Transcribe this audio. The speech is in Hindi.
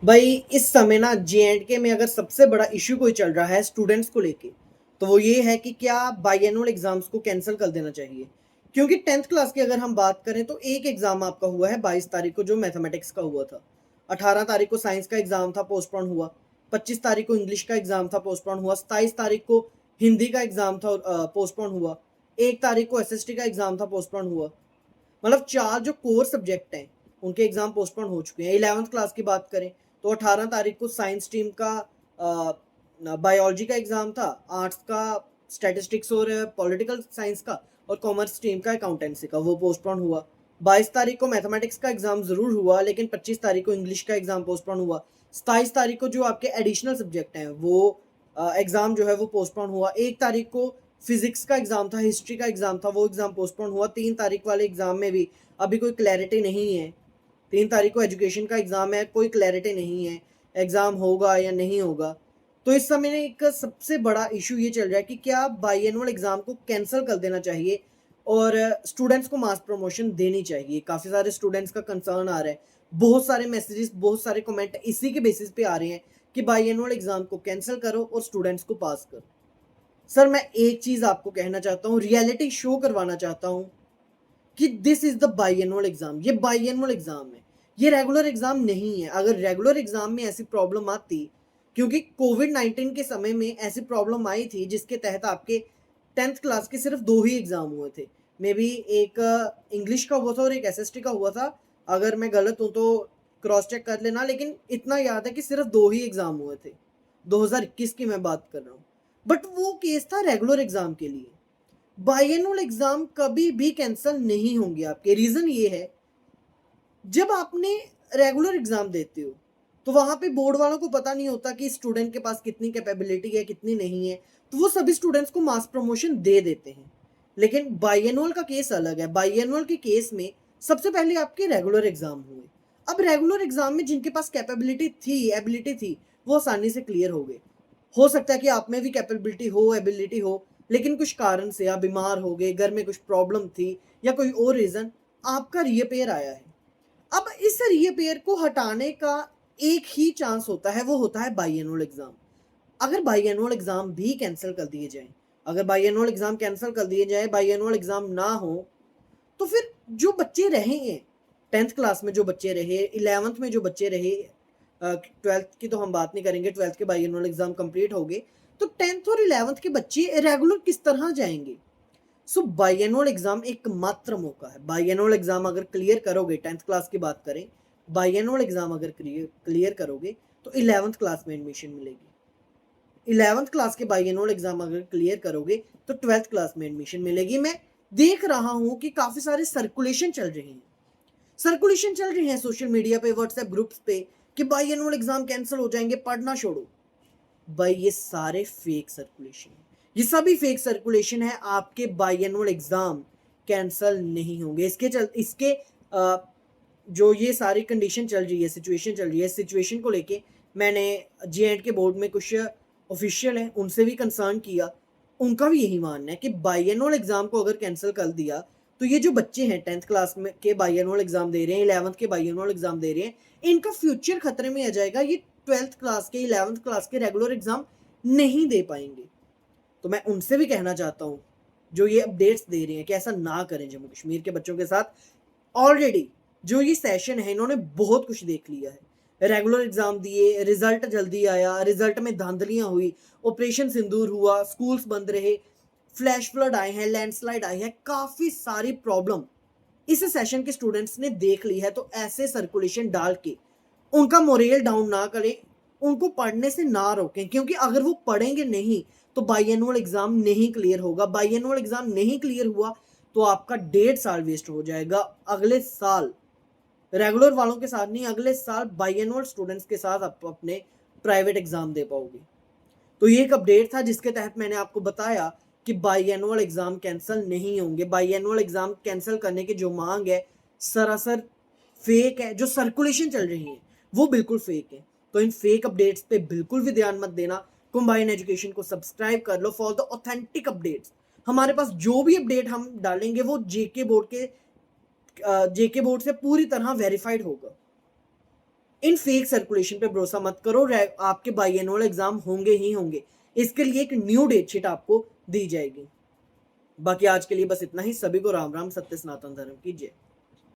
भाई इस समय ना जे.एंड.के में अगर सबसे बड़ा इश्यू कोई चल रहा है स्टूडेंट्स को लेके, तो वो ये है कि क्या बाइएनुअल एग्जाम्स को कैंसिल कर देना चाहिए। क्योंकि 10th क्लास की अगर हम बात करें तो एक एग्जाम आपका हुआ है 22 तारीख को, जो मैथमेटिक्स का हुआ था। 18 तारीख को साइंस का एग्जाम था, पोस्टपोन हुआ। 25 तारीख को इंग्लिश का एग्जाम था, पोस्टपोन हुआ। 27 तारीख को हिंदी का एग्जाम था, पोस्टपोन हुआ। 1 तारीख को एसएसटी का एग्जाम था, पोस्टपोन हुआ। मतलब 4 जो कोर सब्जेक्ट हैं उनके एग्जाम पोस्टपोन हो चुके हैं। 11th क्लास की बात करें तो 18 तारीख को साइंस स्ट्रीम का बायोलॉजी का एग्जाम था, आर्ट्स का स्टैटिस्टिक्स और पॉलिटिकल साइंस का, और कॉमर्स स्ट्रीम का अकाउंटेंसी का, वो पोस्टपोन हुआ। 22 तारीख को मैथमेटिक्स का एग्जाम जरूर हुआ, लेकिन 25 तारीख को इंग्लिश का एग्जाम पोस्टपोन हुआ। 27 तारीख को जो आपके एडिशनल सब्जेक्ट हैं वो एग्जाम जो है वो पोस्टपोन हुआ। 1 तारीख को फिजिक्स का एग्जाम था, हिस्ट्री का एग्जाम था, वो एग्जाम पोस्टपोन हुआ। 3 तारीख वाले एग्जाम में भी अभी कोई क्लैरिटी नहीं है। 3 तारीख को एजुकेशन का एग्जाम है, कोई क्लैरिटी नहीं है एग्जाम होगा या नहीं होगा। तो इस समय एक सबसे बड़ा इशू ये चल रहा है कि क्या बाइएनुअल एग्जाम को कैंसिल कर देना चाहिए और स्टूडेंट्स को मास प्रमोशन देनी चाहिए। काफ़ी सारे स्टूडेंट्स का कंसर्न आ रहा है, बहुत सारे मैसेजेस, बहुत सारे कमेंट इसी के बेसिस पे आ रहे हैं कि बाइएनुअल एग्जाम को कैंसिल करो और स्टूडेंट्स को पास करो। सर मैं एक चीज़ आपको कहना चाहता हूँ, रियलिटी शो करवाना चाहता हूँ कि दिस इज द बाइएनुअल एग्जाम। ये बाइएनुअल एग्जाम है, ये रेगुलर एग्जाम नहीं है। अगर रेगुलर एग्जाम में ऐसी प्रॉब्लम आती, क्योंकि कोविड-19 के समय में ऐसी प्रॉब्लम आई थी जिसके तहत आपके 10th क्लास के सिर्फ 2 ही एग्जाम हुए थे। मे बी एक इंग्लिश का हुआ था और एक एसएसटी का हुआ था। अगर मैं गलत हूँ तो क्रॉस चेक कर लेना, लेकिन इतना याद है कि सिर्फ 2 ही एग्जाम हुए थे। 2021 की मैं बात कर रहा हूँ। बट वो केस था रेगुलर एग्जाम के लिए। बाइएनुअल एग्जाम कभी भी कैंसिल नहीं होंगे आपके। रीजन ये है, जब आपने रेगुलर एग्जाम देते हो तो वहां पे बोर्ड वालों को पता नहीं होता कि स्टूडेंट के पास कितनी कैपेबिलिटी है, कितनी नहीं है, तो वो सभी स्टूडेंट्स को मास प्रमोशन दे देते हैं। लेकिन बाइएनुअल का केस अलग है। बाइएनुअल के केस में सबसे पहले आपके रेगुलर एग्जाम हुए। अब रेगुलर एग्जाम में जिनके पास कैपेबिलिटी थी, एबिलिटी थी, वो आसानी से क्लियर हो गए। हो सकता है कि आप में भी कैपेबिलिटी हो, एबिलिटी हो, लेकिन कुछ कारण से आप बीमार हो गए, घर में कुछ प्रॉब्लम थी या कोई और रीजन, आपका रीअपेयर आया है। अब इस रीअपेयर को हटाने का एक ही चांस होता है, वो होता है बाइएनुअल एग्जाम। अगर बाइएनुअल एग्जाम भी कैंसिल कर दिए जाए, अगर बाइएनुअल एग्जाम कैंसिल कर दिए जाए, बाइएनुअल एग्जाम ना हो, तो फिर जो बच्चे रहे हैं 10th क्लास में, जो बच्चे रहे 11th में, जो बच्चे रहे 12th की तो हम बात नहीं करेंगे, 12th के बाइएनुअल एग्जाम कंप्लीट हो गए, तो 10th और 11th के बच्चे रेगुलर किस तरह जाएंगे। सो बाइएनुअल एग्जाम एक मात्र मौका है। बाइएनुअल एग्जाम अगर क्लियर करोगे, 10th क्लास की बात करें, बाइएनुअल एग्जाम अगर क्लियर करोगे तो 11th क्लास में एडमिशन मिलेगी। 11th क्लास के बाइएनुअल एग्जाम अगर क्लियर करोगे तो 12th क्लास में एडमिशन मिलेगी। मैं देख रहा हूं कि काफी सारे सर्कुलेशन चल रही है सोशल मीडिया पे, व्हाट्सएप ग्रुप्स पे, कि बाइएनुअल एग्जाम कैंसिल हो जाएंगे, पढ़ना छोड़ो। भाई ये सारे फेक सर्कुलेशन है, ये सभी फेक सर्कुलेशन है। आपके बाइएनुअल एग्जाम कैंसिल नहीं होंगे। इसके जो ये सारी कंडीशन चल रही है, सिचुएशन चल रही है, सिचुएशन को लेके मैंने जे.एंड.के बोर्ड में कुछ ऑफिशियल है उनसे भी कंसर्न किया। उनका भी यही मानना है कि बाइएनुअल एग्जाम को अगर कैंसिल कर दिया तो ये जो बच्चे हैं 10th क्लास में के बाइएनुअल एग्जाम दे रहे हैं, 11th के बाइएनुअल एग्जाम दे रहे हैं, इनका फ्यूचर खतरे में आ जाएगा। ये 12th क्लास के, 11th क्लास के रेगुलर एग्जाम नहीं दे पाएंगे। तो मैं उनसे भी कहना चाहता हूँ जो ये अपडेट्स दे रहे हैं कि ऐसा ना करें जम्मू कश्मीर के बच्चों के साथ। ऑलरेडी जो ये सेशन है, इन्होंने बहुत कुछ देख लिया है। रेगुलर एग्जाम दिए, रिजल्ट जल्दी आया, रिजल्ट में धांधलियां हुई, ऑपरेशन सिंदूर हुआ, स्कूल्स बंद रहे, फ्लैश फ्लड आए हैं, लैंडस्लाइड आई है, काफी सारी प्रॉब्लम इस सेशन के स्टूडेंट्स ने देख ली है। तो ऐसे सर्कुलेशन डाल के उनका मोरल डाउन ना करें, उनको पढ़ने से ना रोकें, क्योंकि अगर वो पढ़ेंगे नहीं तो बाइएनुअल एग्जाम नहीं क्लियर होगा। बाइएनुअल एग्जाम नहीं क्लियर हुआ तो आपका 1.5 साल वेस्ट हो जाएगा। अगले साल रेगुलर वालों के साथ नहीं, अगले साल बाइएनुअल स्टूडेंट्स के साथ आप अपने प्राइवेट एग्जाम दे पाओगे। तो ये एक अपडेट था जिसके तहत मैंने आपको बताया कि बाइएनुअल एग्जाम कैंसिल नहीं होंगे। बाइएनुअल एग्जाम कैंसिल करने की जो मांग है सरासर फेक है। जो सर्कुलेशन चल रही है वो बिल्कुल फेक है। तो इन फेक अपडेट्स पे बिल्कुल भी ध्यान मत देना। कंबाइन एजुकेशन को सब्सक्राइब कर लो फॉर द ऑथेंटिक अपडेट्स। हमारे पास जो भी अपडेट हम डालेंगे वो जेके बोर्ड से पूरी तरह वेरीफाइड होगा। इन फेक सर्कुलेशन पे भरोसा मत करो। आपके बाई एनुअल एग्जाम होंगे ही होंगे, इसके लिए एक न्यू डेट शीट आपको दी जाएगी। बाकी आज के लिए बस इतना ही। सभी को राम राम, सत्य सनातन धर्म की जय।